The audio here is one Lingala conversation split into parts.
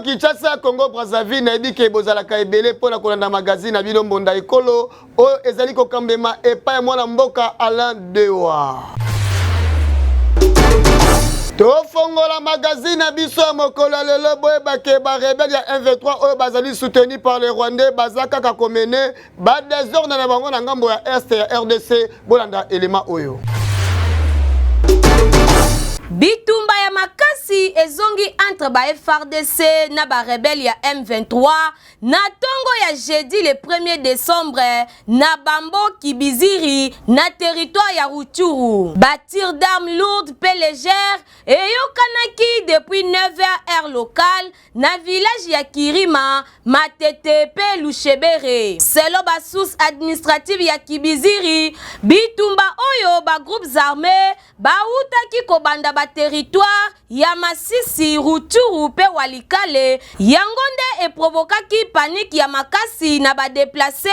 Kinshasa Congo Brazzaville na ebike bozalaka ebele pona kolanda magazine na bino mbonda ekolo oyo ezali kokambema epai mwana mboka Alain Dewa. Tofongola magazine à biso mokolo lelo boye bake ba rebelle ya M23 oyo bazali soutenu par les Rwandais bazaka ka komene ba désordre na bango na ngambo ya Est ya RDC bolanda élément oyo. Bitumba ya makasi ezongi entre ba FARDC na ba rebelle ya M23 na tongo ya jeudi le 1er décembre na Bambo Kibiziri na territoire ya Rutshuru. Ba tir d'armes lourdes pe légères et yokanaki depuis 9h heure locale na village ya Kirima, Matete pe Lushebere. Selon ba source administrative ya Kibiziri, bitumba oyo ba groupes armés ba utaki kobanda ba territoire ya Masisi, Rutshuru pe Walikale yangonde e provokaki panique ya makasi na ba déplacé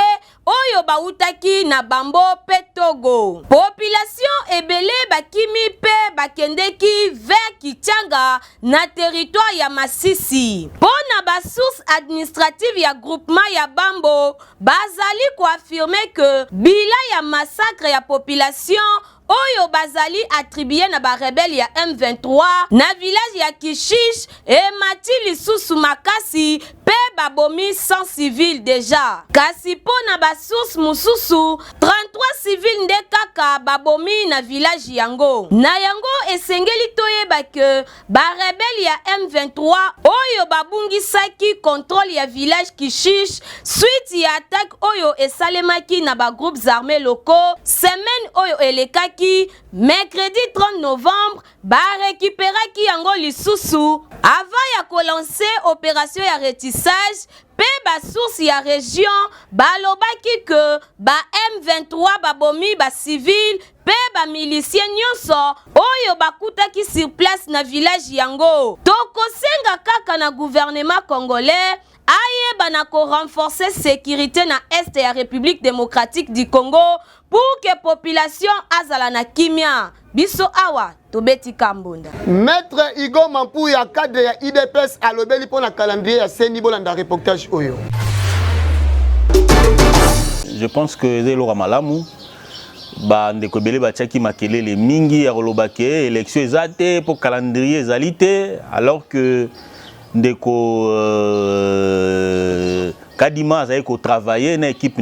oyo ba utaki na Bambo pe Togo. Population ebele bakimi pe bakendeki vers Kichanga na territoire ya Masisi. Pona ba source administrative ya groupement ya Bambo bazali ko affirmer que bila ya massacre ya population oyo bazali attribué na ba rebelle ya M23 na village ya Kishish et mati lisusu makasi pe babomi 100 civils déjà. Kasi po na ba source mususu 33 civils nde kaka babomi na village yango. Na yango esengeli toyeba ke ba rebelle ya M23 oyo babungisaki contrôle ya village Kishish suite ya attaque oyo esalemaki na ba groupes armés locaux semaine oyo elekaki mercredi 30 novembre ba récupéraki yango lisusu avant ya kolancer opération ya retissage pe ba source ya région balobaki que ba M23 babomi ba civil pe ba milicien nyonso oyo bakutaki sur place na village yango. Tokosenga kaka na gouvernement congolais aye banako renforcer sécurité na Est ya République démocratique du Congo pour que population azala na kimia. Biso awa tobeti kambunda. Maître Igo Mampu ya cadre ya IDPS alobeli pona calendrier ya Seni bolanda reportage oyo. Je pense que Zelora Malamu ba ndeko belé ba tchaki makelele mingi ya rolobake élection ezate pour calendrier ezalité alors que ndeko Kadima a travaillé dans l'équipe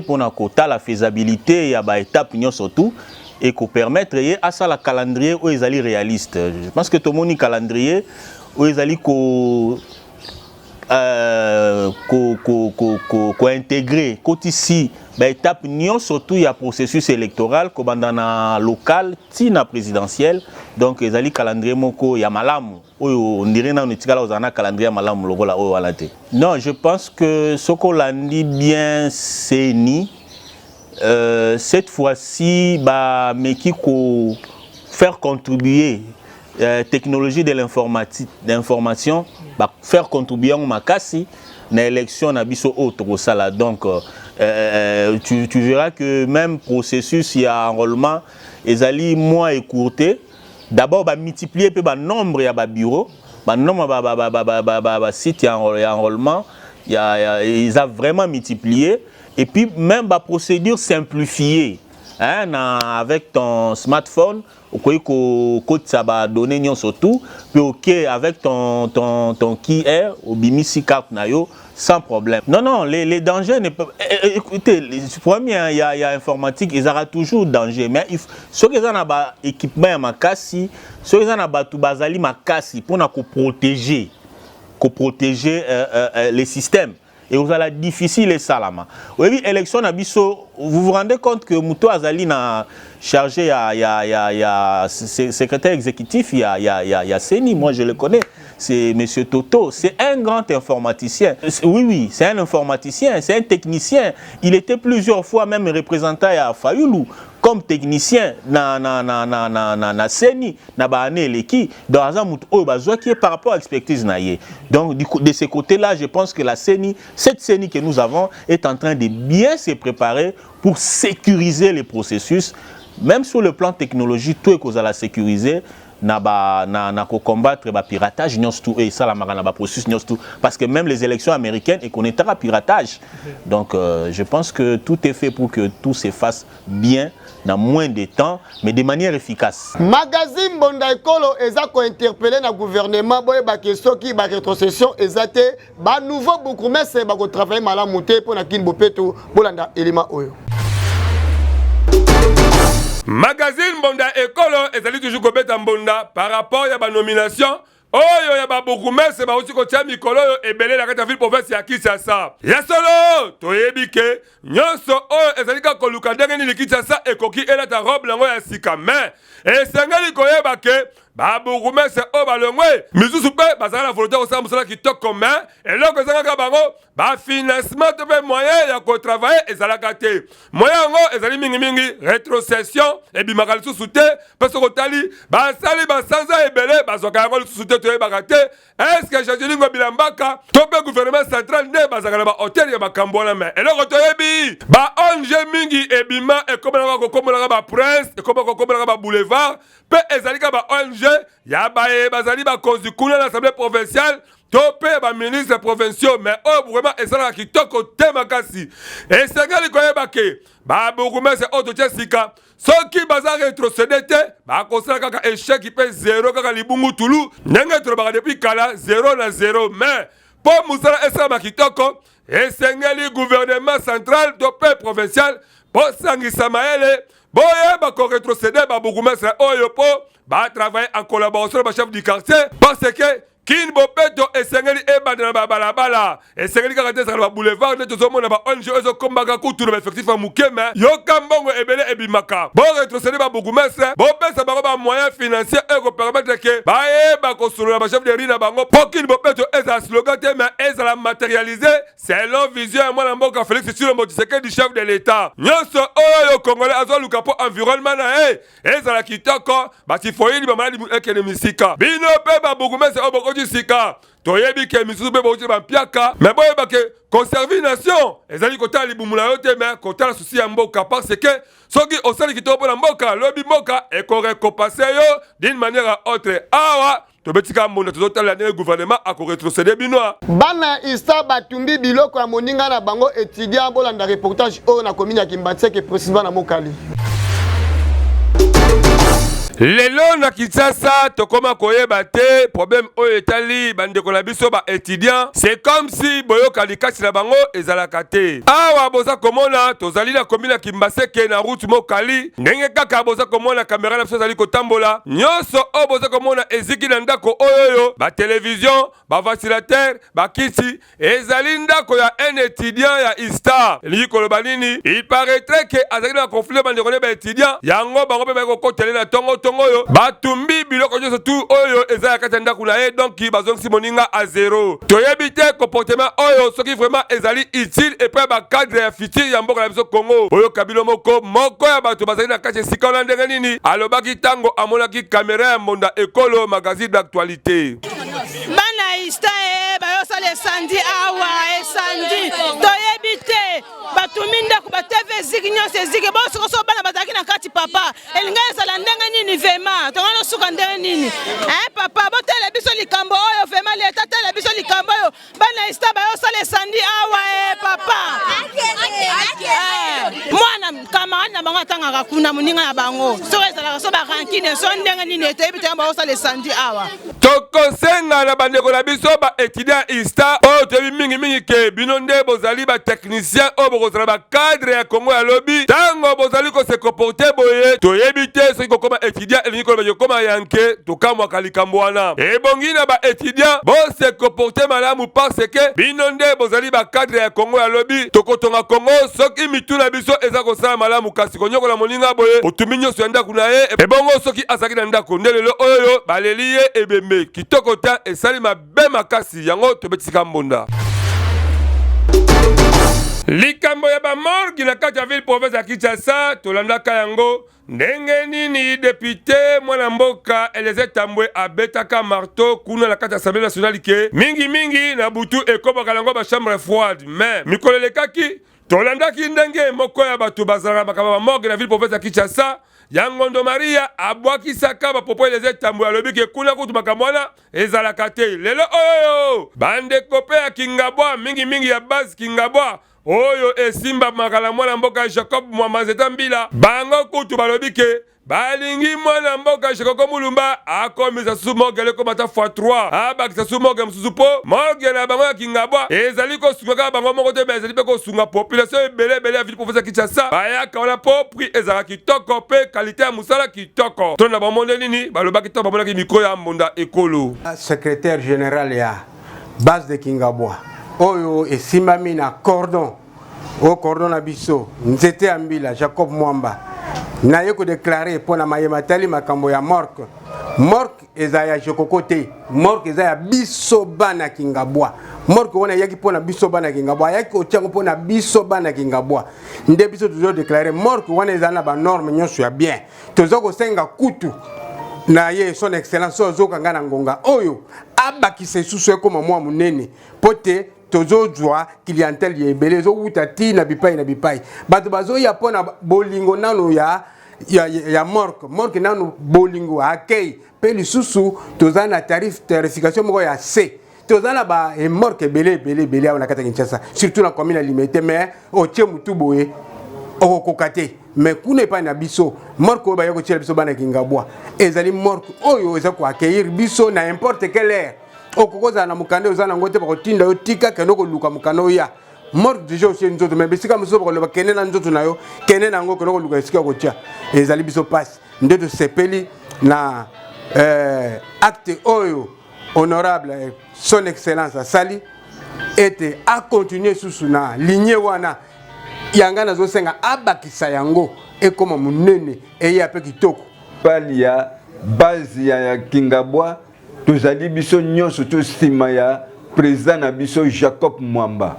pour la faisabilité ya ba étape surtout et qu'on permettre à ça la calendrier où ils allaient réaliste. Je pense que tout le monde calendrier où ils allaient intégrer côté ici ba étape surtout il y a processus électoral comme dans local tina présidentiel donc ils allaient calendrier moko ya malamu on dirait dans le calendrier malamu logo la o alate. Non, je pense que ce qu'on l'a dit bien c'est ni cette fois-ci bah mais qui ko faire contribuer technologie de l'information bah faire contribuer en makasi na élection na biso autre sala donc tu verras que même processus il y a enrôlement les alliés moins écourté d'abord bah multiplier peu bah nombre ya bah bureau bah nombre bah site ya enrôlement ils a vraiment multiplié et puis même bah procédure simplifiée hein avec ton smartphone au ça va donner surtout puis OK avec ton QR au bimisi carte nayo sans problème. Non, les dangers ne peuvent. Écoutez, premier, il y a informatique, ils auront toujours danger. Mais ceux qui ont un équipement makasi, ceux qui ont un tout bazali makasi pour nous protéger les systèmes. Et vous allez difficile et salama. Oui, élection nabiso, vous vous rendez compte que Mouto Azali n'a chargé ya secrétaire exécutif, il y a Seni, moi je le connais, c'est monsieur Toto, c'est un grand informaticien. Oui, c'est un informaticien, c'est un technicien. Il était plusieurs fois même représentant à Fayoulou comme technicien na Seni na baane leki dans azamut o bazwa qui est par rapport à l'expertise naie. Donc de ce côté-là, je pense que la Seni, cette Seni que nous avons est en train de bien se préparer pour sécuriser les processus. Même sur le plan technologique, tout est qu'on a sécurisé. na combattre ba piratage nyos tout et ça la marana ba processus nyos tout parce que même les élections américaines et connaîtra piratage. Donc je pense que tout est fait pour que tout se fasse bien dans moins de temps mais de manière efficace. Magazine Bonda Ekolo eza ko interpeller na gouvernement boye ba question qui ba rétrocession ezate ba nouveau beaucoup mais c'est ba ko travailler malamu te pour na kin bopeto bolanda elima oyo. Magazine Bonda Ekolo ezali toujours kobeta mbonda par rapport à la nomination. Oyo ya ba bourgmestre ba aussi ko tia mikolo yo ebele la kata ville province ya Kinshasa. Ya solo toyebi ke nyonso oyo ezali ka koluka ndenge ni Kinshasa ekoki elata robe lango ya sika mais esengeli koyeba ke ba bourgmestre o balongwe misusu pe bazala la volonté osala musala kitoko commun eloko ezanga bango ba financement to pe moyen ya ko travailler ezalaka te moyen ngo ezali mingi rétrocession et bimaka lisusu te parce que tali basali basanza ebele bazoka yango lisusu te toyebaka te est-ce que Jean-Denis Bilambaka to pe gouvernement central nde bazaka na ba hôtel ya bakambo wana mais eloko toyebi ba ONG mingi ebima ekomela ko komola ba prince ekomela ko komola ba boulevard pe ezalika ba ONG ya bae bazali ba konzi kuna l'assemblée provinciale topé ba ministre provinciaux mais oh vraiment ezala kitoko te makasi esengali koyeba ke ba bourgmestre auto sika soki baza rétrocédé te ba kosala kaka échec pe 0 kaka libungu tulu ndenge tolobaka depuis kala 0 na 0 mais po musala esala makitoko esengeli gouvernement central topé provincial po sangisa maele boye ba ko rétrocédé ba bourgmestre oyo po ba travailler en collaboration avec le chef du quartier parce que kin bopeto esengeli ebandana ba balabala esengeli kaka te sala ba boulevard neto zomona ba ONG ezo kombaka kutu na effectif mukeme yoka mbongo ebele ebimaka bo rétrocéder ba bourgmestre bo pesa bango ba moyens financiers e ko permettre que ba eba ko solo ba chef de rina bango pour kin bopeto eza slogan te mais eza la matérialiser selon vision moi na mboka Félix Tshilombo Tshisekedi du chef de l'état nyonso oyo congolais azo luka po environnement na eza la kitoko ba tifoyini ba maladi ekene misika bino pe ba bourgmestre oboko sika toyebi ke misusu be bauti ba piaka mais boyeba ke conserver nation ezali kota libumula yote mais kota la souci ya mboka parce que soki osali kitoko na mboka lobi mboka e ko récompenser yo d'une manière autre awa tobetika mbonda tozotala ne gouvernement a ko rétrocéder binoa bana isa batumbi biloko ya moninga na bango étudiant bolanda reportage oyo na commune ya Kimbatseke précisément na Mokali. Lelo na Kinshasa tokoma koyeba te problème oyo etali bandeko na biso ba étudiant c'est comme si boyoka likasi na bango ezalaka te awa boza komona tozali na commune ya Kimbaseke na route Mokali ndenge kaka boza komona caméra na biso ezali kotambola nyonso oyo boza komona eziki na ndako oyo ba télévision ba ventilateur ba kisi ezali ndako ya un étudiant ya ISTA elingi koloba nini il paraîtrait que azali na conflit bandeko na ba étudiant yango bango pe ba kokotele na tongo oyo batumbi biloko nyonso tu oyo eza ya kati ya ndako na ye donc bazongisi moninga a 0 toyebi te comportement oyo soki vraiment ezali utile epai bacadre ya futur ya mboka na biso Congo oyo kabilo moko ya bato bazali na kati esika wana ndenge nini alobaki ntango amonaki kamera ya Bonda Ekolo magazine d'actualité bana ista bayosala esandi awa esandi toyebi te batumi ndako bateve eziki nyonso eziki bosokoso bana bazalaki na kati papa elinga ezala ndenge nini vema tongana osuka ndenge nini papa botele biso likambo oyo vema leta tele biso likambo oyo bana ista bayosala esandi awa papa mwana kamarade na bango atangaka kuna moninga na bango soko ezalaka so barankine so ndenge nini toyebi te bayosala esandi awa tokosenga na bandeko na biso ba étudiant ISTA oyo toyebi mingi ke bino nde bozali ba technicien oyo bokozala ba cadre ya Congo ya lobi tango bozali ko se comporter boye toyebi te soki kokoma étudiant elingi koloba koma yanke tokamwaka likambo wana ebongi na ba étudiant bo se comporter malamu parce que bino nde bozali ba cadre ya Congo ya lobi tokotonga Congo soki mituna biso eza kosala malamu kasi konyokola moninga boye otumi nyonso ya ndako na ye ebongo soki azaki na ndako nde lelo oyo baleli ye ebembe kitoko ta esali mabe makasi yango tobetisika mbonda likambo ya bamorgi na kati ya ville province ya Kinshasa tolandaka yango ndenge nini député mwana mboka Eliezer Tambwe abetaka marteau kuna na kati ya Assemblée nationale ke mingi na butu ekobaka lango ba chambre froide mais mikolo lekaki tolandaki ndenge moko ya bato bazalaka makambo ya morgue na ville province ya Kinshasa ya Ngondo Maria abwakisaka bapopo eleze tambo alobi ke kuna kutu makambo wana ezalaka te. Lelo oyo bandeko pe ya Kingabwa mingi ya base Kingabwa oyo esimba makala mwana mboka Jacob Mwamba Mbila bango kutu balobi ke balingi mwana mboka Shekoko Mulumba akomisa susu morgue leko mata x3 abakisa susu morgue mususu po morgue na bango ya Kingabwa ezali kosunga bango moko te ezali pe kosunga population ebele ya ville province ya Kinshasa bayaka wana po prix ezala kitoko pe qualité ya musala kitoko to na bamonde nini balobaki to bamonaki micro ya Mbonda Ekolo. Secrétaire général ya base de Kingabwa oyo esimami na cordon o cordon na biso nzete ya mbila Jacob Mwamba na yeko déclarer pour na mayematali makambo ya morgue eza ya Jekoko te morgue eza ya biso bana Kingabwa morgue wana yaki pona biso bana Kingabwa yaki ochango pona biso bana Kingabwa nde biso toujours déclarer morgue wana eza na ba norme nyonso ya bien tozo ko senga kutu na ye son excellence ozoka ngana ngonga oyo abakise susu ekoma mwa munene pote tozo jwa clientèle yebele zo utati na bipai bato bazo ya pona bolingo nano ya morgue nano bolingo akei pe lisusu toza na tarification moko ya C toza na ba morgue belé na kata Kinshasa surtout na commune limité mais o tchemutu boye o kokate mais kuna pa na biso morgue ba yako tshela biso bana Kingabwa ezali morgue oyo eza ko accueillir biso na n'importe quelle heure okokoza na mukande ozana ngote bakotinda yo tika keno ko luka mukano ya morgue déjà aussi nzoto mais bisika muso ko loba kene na nzoto nayo kene na ngo keno ko luka sika ko tia ezali biso passe ndeto sepeli na acte oyo honorable son excellence asali était à continuer sous na lignée wana yanga nazo senga abakisa yango ekoma munene eya pe kitoko pali ya base ya Kingabwa tozali biso nyonso to sima ya président na biso Jacob Mwamba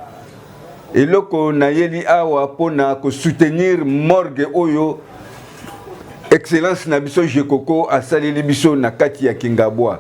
eloko na yeli awa pona ko soutenir morgue oyo excellence na biso Jekoko asaleli biso na kati ya Kingabwa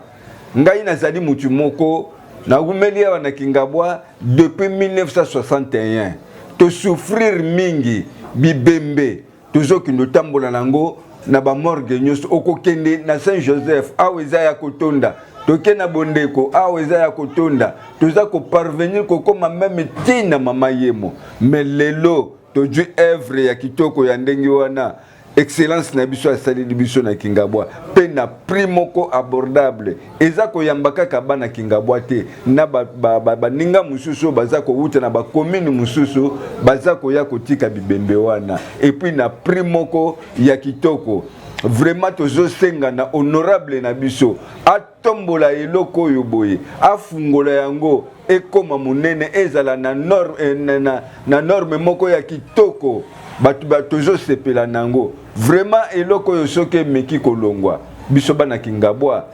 ngai nazali mutu moko na gumeli awa na Kingabwa depuis 1961 to souffrir mingi bibembe tozoki notambola nango na ba morgue nyonso okokende na Saint Joseph aweza ya kotonda toke na bondeko aweza ya kotonda toza ko parvenir ko koma même tina mama yemo mais lelo toju œuvre ya kitoko ya ndenge wana excellence na biso asali biso na Kingabwa pe na prix moko abordable eza ko yambaka kabana Kingabwa te na ba ninga mususu baza ko uta na ba commune mususu baza ko ya kotika bibembe wana et puis na prix moko ya kitoko vraiment tozo senga na honorable na biso atombola eloko yo boye afungola yango ekoma munene ezala na norme moko ya kitoko batu tozo sepela nango vraiment eloko yo soke meki kolongwa biso bana Kingabwa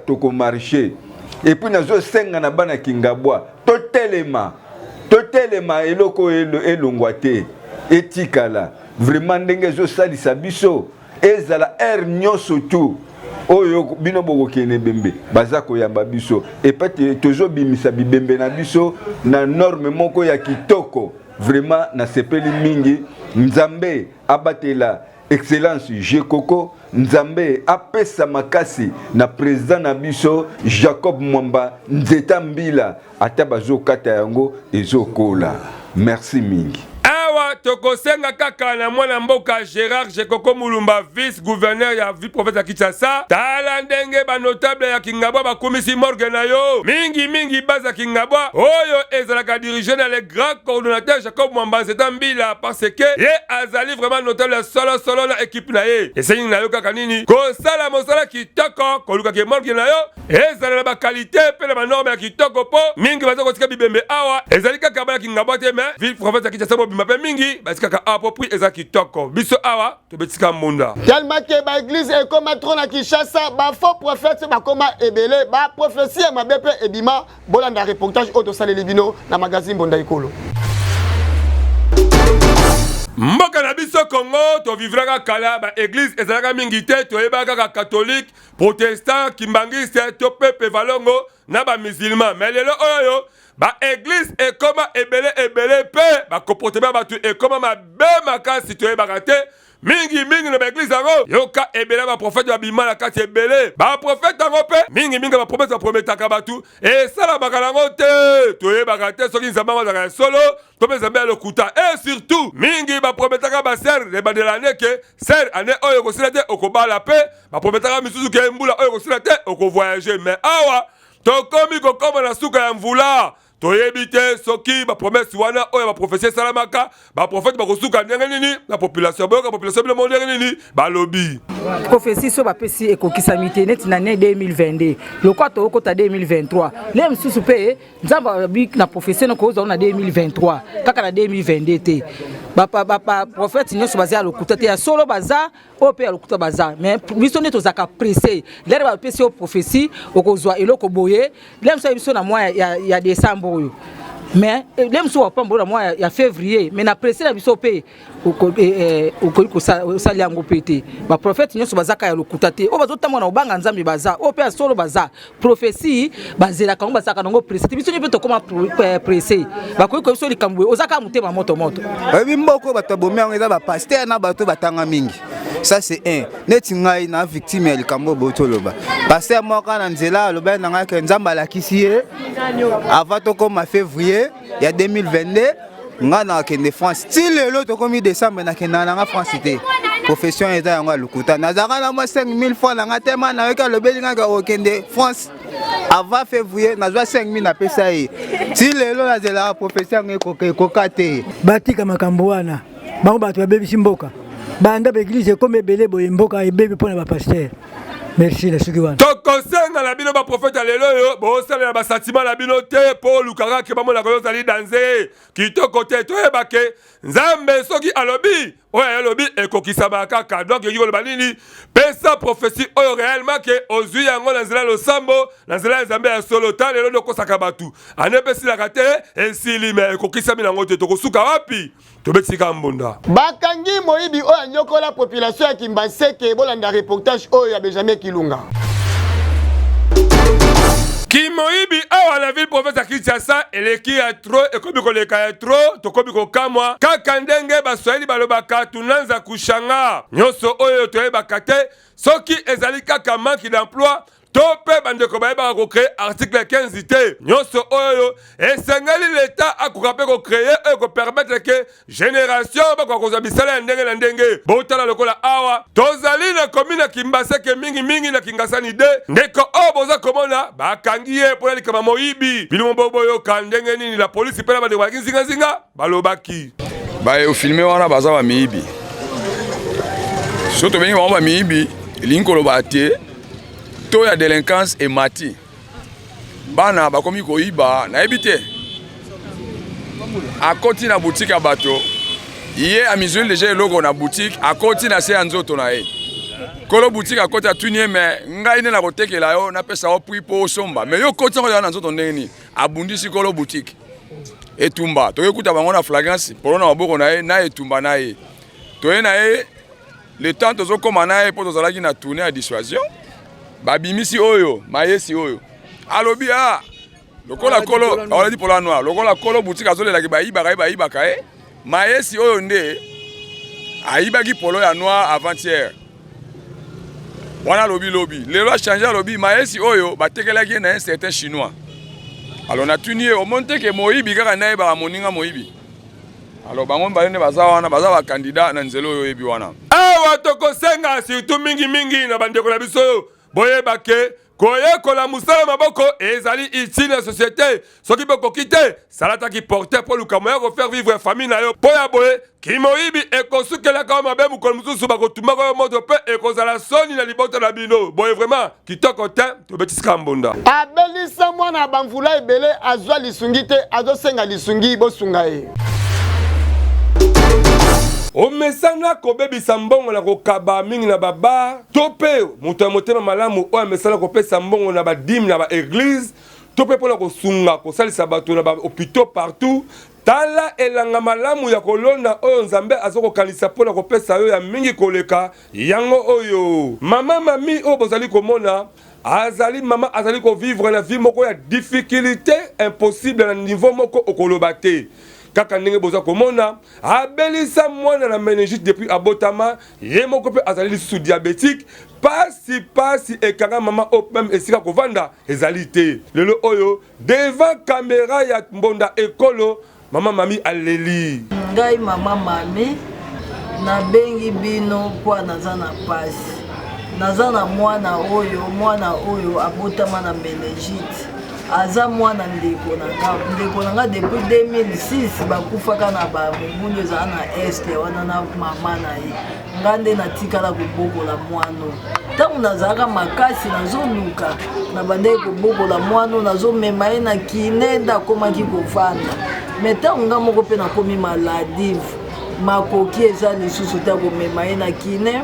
toko marcher et puis nazo senga na bana Kingabwa totelema eloko elongwa te etikala vraiment ndenge zo salisa biso ezala nyonso tu oyo bino bokokene bembe baza koyamba biso et peut tozo bimisa bibembe na biso na norme moko ya kitoko vraiment na sepeli mingi nzambe abatela excellence Jekoko nzambe apesa makasi na président na biso Jacob Mwamba nzeta mbila ata bazokata yango ezokola merci mingi awa tokosenga kaka na mwana mboka Gérard Jekoko Mulumba vice gouverneur ya ville province ya Kinshasa tala ndenge ba notable ya Kingabwa bakomisi morgue na yo mingi base ya Kingabwa oyo ezalaka dirigé na le grand coordonnateur Jacob Mwamba Mbila parce que ye azali vraiment notable solo na équipe na ye esengi na yo kaka nini kosala mosala kitoko koluka ke morgue na yo ezala na ba qualité pe na ba norme ya kitoko po mingi baza kotika bibembe awa ezali kaka ba Kingabwa te mais ville province ya Kinshasa mape mingi basikaka apopri eza kitoko biso awa tobetika munda tellement que ba église ekoma trop na Kinshasa ba faux prophète bakoma ebele ba prophétie ya mabe pe ebima bolanda reportage auto saleli bino na magazine Mbonda Ekolo mboka na biso Congo to vivraka kala ba église ezalaka mingi te toyebaka ka catholique protestant kimbangiste to pepe valongo na ba musulman mais lelo oyo ba église et comme ebele pe ba comportement ba tu et comme ma be makasi to e bakate mingi na ba église yango yoka ebele ba prophète ba bima na kati ebele ba prophète yango pe mingi ba prophète ba prometaka batu et sala bakalango te to e bakate soki nzamba ngozaka solo to be nzamba lokuta et surtout mingi ba prometaka ba ser le ba de l'année que ser année oyo ko sila te okobala pe ba prometaka misusu ke mbula oyo ko sila te oko voyager mais awa to komi ko koma na suka ya mvula toyebite soki ba promesse wana oyo ba prophétie salamaka ba prophète ba kosuka ndenge nini la population boyoka population bile monde nini ba lobby prophétie so ba pesi ekokisamite net na année 2022 lokwa to okota 2023 le msusu pe nzamba bi na prophétie no ko na 2023 kaka na 2022 te ba prophète nyonso bazia lokuta te ya solo baza o pe ya lokuta baza mais biso ne tozaka pressé lere ba pesi o prophétie okozwa eloko boye le mso biso na mois ya décembre mais les mso wa pambo na mois ya février mais na pressé na biso pe ko sali yango pété ba prophète nyonso bazaka ya lokuta te o bazotama na obanga nzambe baza o pe ya solo baza prophétie bazela kango bazaka nango pressé biso ne pe to koma pressé ba ko biso likambo ozaka mutema moto bimboko bato bomé ngo eza ba pasteur na bato batanga mingi. Ça c'est un. Neti ngai na victime ya likambo botoloba. Pasteur moko na nzela loba na ngai ke nzamba la kisie avant to comme février ya 2022 nga na kende France. Ti lelo to comme décembre na kenda na France té. Profession eza yango lukuta. Na zaka na mo 5000 fois na nga tema na yoka lobeli nga ko kende France. Avant février na zwa 5000 na pesa yi. Ti lelo na zela profession ngeko kokate. Batika makambo wana. Bango bato babebi mboka. Banda l'église comme ebele boye mboka ebebe pona ba pasteur. Merci la suki wana. Tokosenga na bino ba prophète lelo yo bo sala na ba sentiment na bino te po lukaka ke bamo na ko zali danser kitoko te to ebake nzambe soki alobi oyo alobi ekokisama kaka donc yiko lo banini pesa prophétie oyo réellement ke ozui yango na nzela losambo na nzela nzambe ya solo ta lelo no kosaka batu anepesi la kate esili me ekokisami nango te tokosuka wapi tobetika mbunda bakangi moyibi oyo anyokola population ya Kimbaseke bolanda reportage oyo ya Benjamin Kilunga. Kimoyibi awa la ville province Kinshasa eleki ya tro ekomi koleka ya tro tokomi kokamwa kaka ndenge baswahili balobaka tunanza kushanga nyonso oyo toyebaka te soki ezali kaka manque d'emploi tope bandeko bayeba ko créer article 15 te nyonso oyo esengeli l'état akoka pe ko créer et ko permettre que génération bako ko zabisala ndenge na ndenge botala lokola awa tozali na commune Kimbaseke mingi na Kingasani de ndeko o boza komona bakangiye pona likama moyibi bilimo boboyo ka ndenge nini la police pe na bandeko bakinzinga balobaki ba yo filmer wana baza ba miyibi soto bengi ba miyibi linkolo batie to ya délinquance et mati bana bakomi koyiba na ebite akoti na boutique ya bato iye amizuli déjà eloko na boutique akoti na se ya nzoto na ye kolo boutique akoti atunie me ngai ne na kotekela yo na pesa o prix po somba me yo koti ngo na nzoto ndeni abundisi kolo boutique etumba to yokuta bango na flagrance polo na maboko na ye na etumba na ye to ye na ye le temps tozo koma na ye po tozalaki na tournée à dissuasion babimisi oyo mayesi oyo alobi lokola kolo awala di pola noir lokola kolo boutique azolela ki bayiba kae mayesi oyo nde ayibaki polo ya noir avant-hier wana lobi lelo a changé lobi mayesi oyo batekelaki na un certain chinois alors na tunie au monte ke moyibi kaka naye ba moninga moyibi alors bango balene baza wana baza ba candidat na nzelo oyo yebi wana awa tokosenga surtout mingi na bandeko na biso boyebake koyekola musala maboko ezali ici na société soki bokoki te salataki porter po luka moya kofaire vivre famille na yo po ya boye kimoyibi ekosukelaka mabe mokolo mosusu bakotumaka yo moto mpe ekozala soni na libota na bino boye vraiment kitoko te tobetisika mbunda abelisa mwana bamvula ebele azwa lisungi te azosenga lisungi bosunga ye omesana kobebisa mbongo na kokaba mingi na baba to pe moto ya motema malamu oyo amesana kopesa mbongo na badime na baeglise to pe mpona kosunga kosalisa bato na bahôpitaux partout tala elanga malamu ya kolonda oyo nzambe azokokanisa mpona kopesa yo ya mingi koleka yango oyo mama mami oyo bozali komona azali mama azali ko vivre na vie moko ya difficulté impossible na niveau moko okolobate kaka ndenge boza komona abelisa mwana na méningite depuis abotama ye moko pe azali sous diabétique pasi ekanga mama même esika kovanda ezali te lelo oyo devant caméra ya mbonda ekolo mama mami aleli ngai mama mami nabengi bino po naza na pasi naza na mwana oyo abotama na méningite aza mwana ndeko nanga depuis 2006 bakufaka na bamobundu ezala na este wana na mama na ye nga nde natikala kobokola mwana ntango nazalaka makasi nazoluka na bandeki kobokola mwana nazomema ye na kine nde akomaki kovanda me ntango nga moko mpe nakomi maladive makoki eza lisusu te komema ye na kine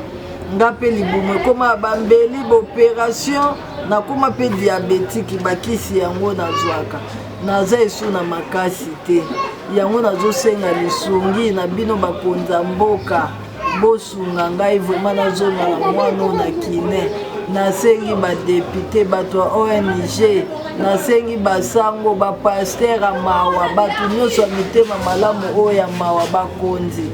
nga mpe libumu ekoma bambeli baopération nakoma mpe diabétique bakisi yango nazwaka naza esu na makasi te yango nazosenga lisungi na bino bakonza mboka bosunga ngai vraiment nazonga na mwana na kine nasengi badepute bato ya ONG nasengi basango bapaster ya mawa bato nyonso ya mitema malamu oyo ya mawa bakonzi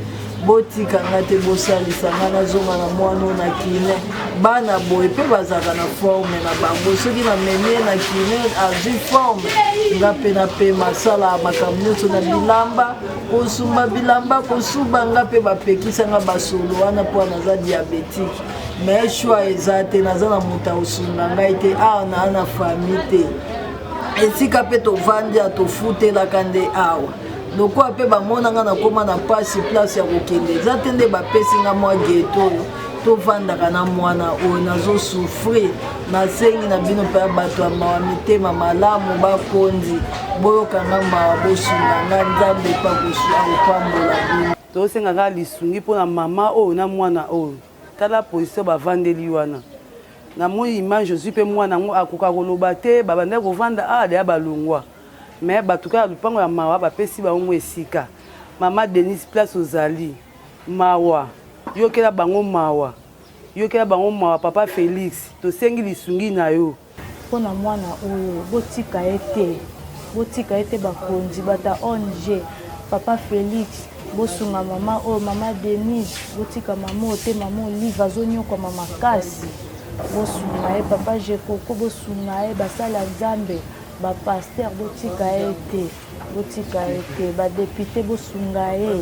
botikanga te bosalisanga nazonga na mwana na kine bana boye mpe bazalaka na forme na bango soki namemie na kine azwi forme nga mpe nape masala makambo nyonso na bilamba kosumba bilamba kosuba nga mpe bapekisanga basolo wana mpo naza diabétique me shwa eza te naza na moto akosunga ngai te awa naa na famille te esika mpe tovandi atofutelaka nde awa lokola mpe bamonanga nakoma na pasi place ya kokende eza te nde bapesi nga mwa geto oyo tovandaka na mwana oyo nazosufrir nasengi na bino mpe ya bato ya mawa mitema malamu bakonzi boyokanga mawa bosunga nga nzambe mpa akopambola bino tosenga nga lisungi mpona mama oyo na mwana oyo tala position bavandeli wana na moi image ozwi mpe mwana yango akoka koloba te babandaki kovanda deya balongwa me batuka ya lupango ya mawa bapesi bango esika mama Denise place ozali mawa yokela bango mawa papa Félix tosengi lisungi na yo mpona mwana oyo botika ete bakonzi bata ONG papa Félix bosunga mama oyo mama Denise botika mama oyo te mama Olive azonyokwama makasi bosunga ye papa Jekoko bosunga ye basala nzambe bapaster botika ete badepute bosunga ye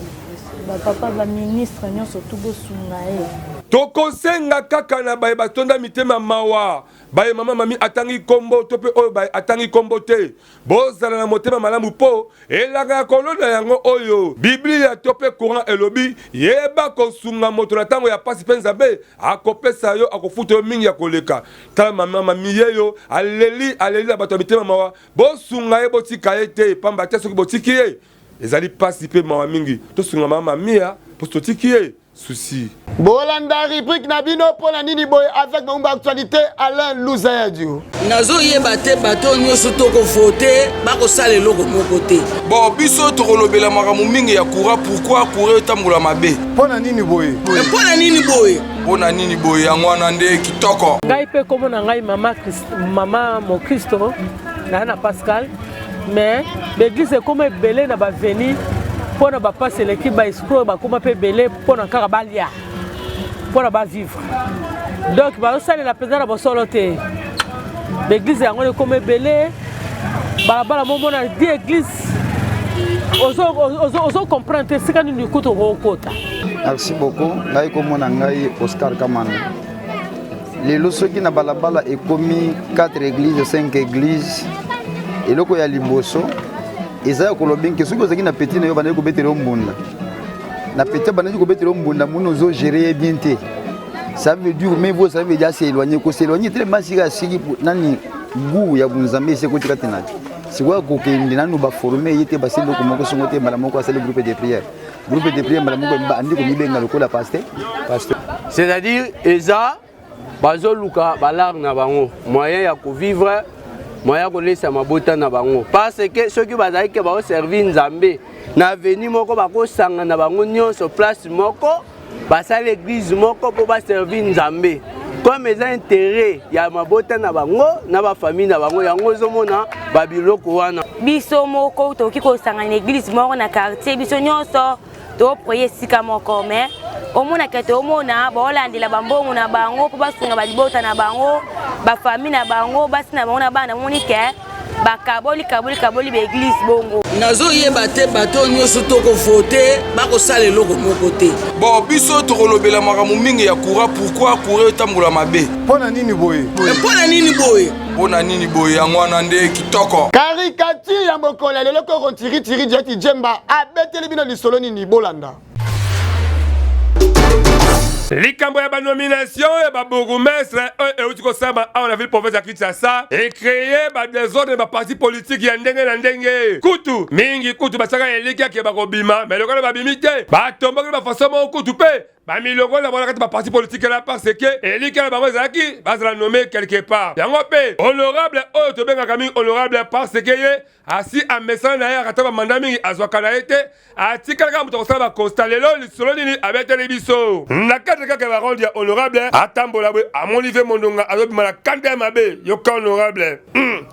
bapapa baministre nyonso tu bosunga ye tokosenga kaka na baye batonda mitema mawa baye mama mami atangi kombo to pe oyo baye atangi kombo te bozala na motema malamu po elanga ya kolona yango oyo biblia to pe courant elobi yeba kosunga moto na tango ya pasi pe nzambe akopesa yo akofuta yo mingi ya koleka tala mama mami yeyo aleli na bato ya mitema mawa bosunga ye botika ye te pamba te soki botiki ye ezali pasi pe mawa mingi tosunga mama mia po totiki ye souci bolanda rubrique na bino pona nini boy avec ma actualité Alain Louzayadio nazoyeba te bato nyonso tokovote bakosala eloko moko te bon biso tokolobela makambo mingi ya courant pourquoi courant etambola mabe mpona nini boye yango wana nde kitoko ngai mpe kombo na ngai mama mokristo na Pascal mais l'église ekoma ebele na baveni mpona bapasi eleki baesprit bakoma mpe ebele mpona kaka balia mpona bavivre donc bazosalela mpenza na bosolo te l'église yango ekoma ebele balabala momona di église ozocomprendre te esika nini kutu okokota. Merci beaucoup. Ngai komona ngai Oscar Kamana lelo soki na balabala ekomi 4 églises 5 églises eloko ya liboso eza kolobinke soki ozaki na petit na yo bandaki kobetela mbunda na petit bandaki kobetela mbunda muno zo gérer bien te ça veut dire mais vous savez déjà s'éloigner ko s'éloigner tellement siki nani goût ya bunzambe c'est ko tikate na c'est quoi ko kende nanu ba former yete ba selo ko moko songo te mbala moko asali groupe de prière mbala moko andi ko mibenga lokola pasteur c'est-à-dire eza bazoluka balar na bango moyen ya ko vivre moya kolesa mabota na bango parce que ceux qui bazali ke ba servir nzambe na veni moko bakosanga na bango nyonso place moko basala église moko po ba servir nzambe comme eza intérêt ya mabota na bango na ba famille na bango yango ezomona ba biloko wana biso moko toki kosanga na église moko na quartier biso nyonso to proye sika moko mais omona kete omona baolandela bambongo na bango po basunga balibota na bango ba famille na bango basi na bango na bana monike bakaboli ba église bongo nazoyeba te bato nyonso tokovote bakosala eloko moko te bon biso tokolobela makambo mingi ya courant pourquoi courant etambola mabe mpona nini boye mpona nini boye yango wana nde kitoko caricature ya mokolo lelo koko tiritiri jeti jemba abeteli bino lisolo nini bolanda likambo ya banomination ya babourgmestre euti kosamba awa na ville province ya Kinshasa ecreye badesordre na baparti politike ya ndenge na ndenge kutu mingi kutu basaka eliki yake bakobima me lokolo babimi te batombokeli bafaso moko kutu mpe bamilongo na bona kati baparti politike la parce que eliki na bango ezalaki bazala nommé quelque part yango mpe honorable oyo tobengaka mingi honorable parce que ye asi amesana na ye akata bamanda mingi azwaka na ye te atikalaka moto akosala bakonsta lelo lisolo nini abeteli biso na kati kaka baronde ya honorable atambola bwe amoni vie mondonga azobima na kanda ya mabe yoka honorable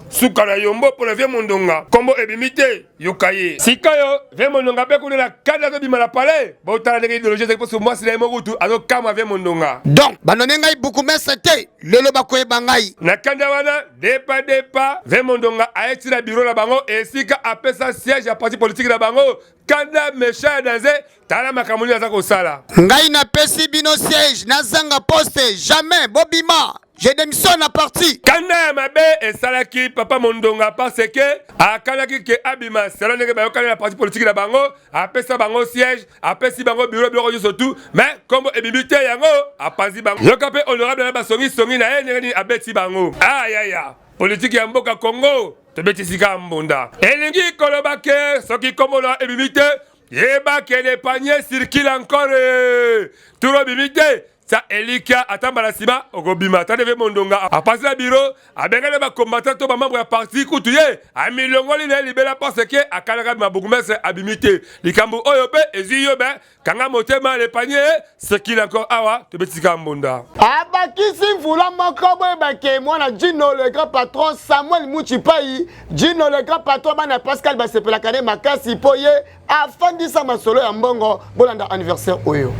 suka na yombo mpona vie mondonga kombo ebimi te yoka ye sikoyo vie mondonga mpe kuna na kanda azobima na palais botala ndenge idéologie ezali mposo mwasi na ye mokutu azokamwa vie mondonga donc banone ngai bukumese te lelo bakoyeba ngai na kanda wana depa vie mondonga ayeti na biro na bango esika apesa siège ya parti politique na bango kanda mesha ya danze tala makambo nini aza kosala ngai napesi bino siège nazanga poste jamais bobima je démissionne à parti kanda ya mabe esalaki papa mondonga parce que akanaki ke abima selo ndenge bayokani na parti politique na bango apesa bango siège apesi bango bureau biloko nyonso tu mais kombo ebimi te yango apanzi bango yoka mpe honorable na basongisongi na ye ndenge nini abeti bango ayaya politike ya mboka Congo tobetisika mbunda elingi koloba ke soki kombo na ebimi te yeba ke le panier circule encore turo ebimi te sa elika atambala sima okobima tandeve mondonga apasi na biro abengana bakombatant to bamembre ya parti kutu ye amilongoli na ye libela parce ke akanaka babourgmestre abimi te likambo oyo mpe ezwi yo be kanga motema le panier circule encore awa tobetisika mbunda abakisi mvula moko boyebake mwana Jino le grand patron Samuel Muchipai Jino le grand patron bana Pascal basepelaka ne makasi po ye afandisa masolo ya mbongo bolanda anniversaire oyo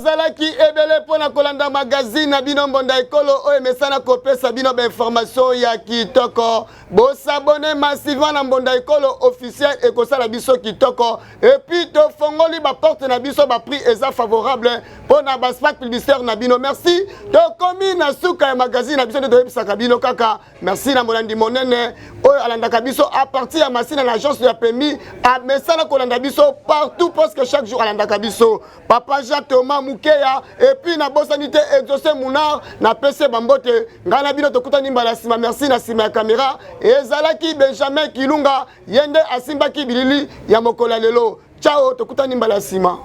zalaki ebele pona kolanda magazine na bino mbonda ekolo oyo mesana kopesa bino ba information ya kitoko bo s'abonner massivement na mbonda ekolo officiel ekosala biso kitoko et puis to fongoli ba porte na biso ba prix eza favorable pona ba spot publicitaire na bino merci to komi na suka ya magazine na biso de toyebisaka bino kaka merci na molandi monene oyo alandaka biso à partir ya masina na agence de permis a mesana kolanda biso partout parce que chaque jour alandaka biso papa Jacques Thomas Mukeya et puis na bosanité exaucé Mounar na PC Bambote ngana bino tokutani mbala sima merci na sima ya caméra ezalaki Benjamin Kilunga yende asimbaki bilili ya mokola lelo ciao tokutani mbala sima